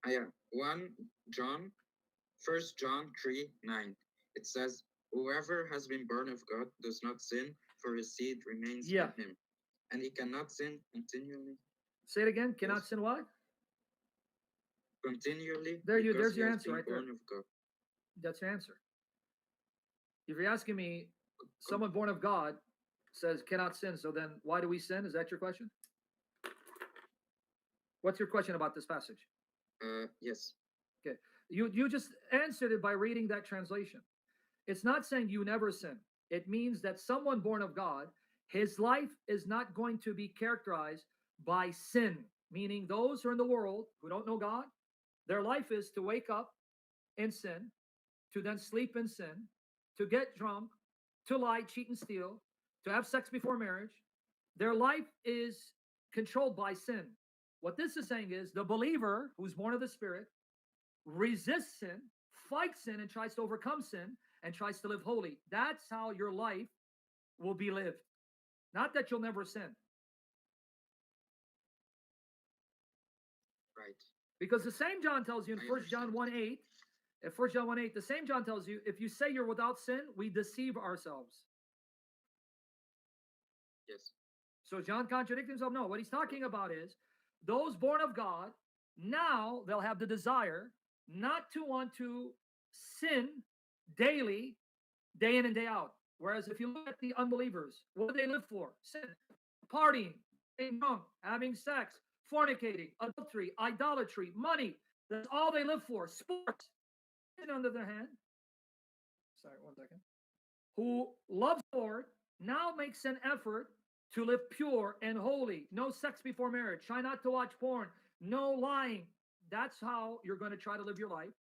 Yeah, 1 John, First John 3:9. It says, "Whoever has been born of God does not sin, for his seed remains Yeah. in him, and he cannot sin continually." Say it again. Cannot Yes, sin what? continually There you. because There's he your has answer been right there. born of God. That's your answer. If you're asking me, Com- someone born of God says cannot sin. So then, why do we sin? Is that your question? What's your question about this passage? yes, Okay. You just answered it by reading that translation. It's not saying you never sin. It means that someone born of God, his life is not going to be characterized by sin, meaning those who are in the world who don't know God, their life is to wake up in sin, to then sleep in sin, to get drunk, to lie, cheat, and steal, to have sex before marriage. Their life is controlled by sin. What this is saying is the believer who's born of the Spirit resists sin, fights sin, and tries to overcome sin and tries to live holy. That's how your life will be lived. Not that you'll never sin. right. Because the same John tells you in I First John understand. 1 8, in 1 John 1 8, the same John tells you, if you say you're without sin, we deceive ourselves. Yes, So John contradicts himself? No, what he's talking about is those born of God, now they'll have the desire not to want to sin daily, day in and day out. Whereas if you look at the unbelievers, what do they live for? Sin, partying, getting drunk, having sex, fornicating, adultery, idolatry, money. That's all they live for. Sports, sin under their hand. Sorry, 1 second. Who loves the Lord now makes an effort to live pure and holy. No sex before marriage. Try not to watch porn. No lying. That's how you're going to try to live your life,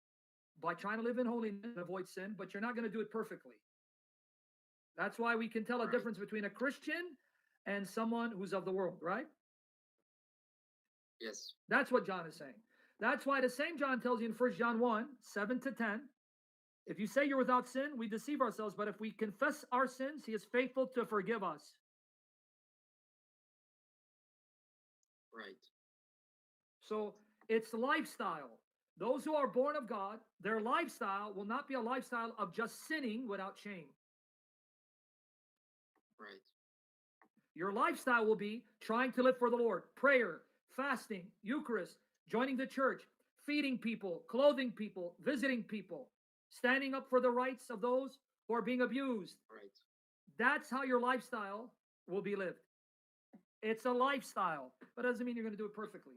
by trying to live in holiness and avoid sin, but you're not going to do it perfectly. That's why we can tell a right. difference between a Christian and someone who's of the world, right? Yes, That's what John is saying. That's why the same John tells you in 1 John 1 7 to 10, if you say you're without sin, we deceive ourselves. But if we confess our sins, he is faithful to forgive us. right. So it's lifestyle. Those who are born of God, their lifestyle will not be a lifestyle of just sinning without shame. Right. Your lifestyle will be trying to live for the Lord, prayer, fasting, Eucharist, joining the church, feeding people, clothing people, visiting people, standing up for the rights of those who are being abused. Right. That's how your lifestyle will be lived. It's a lifestyle, but it doesn't mean you're going to do it perfectly.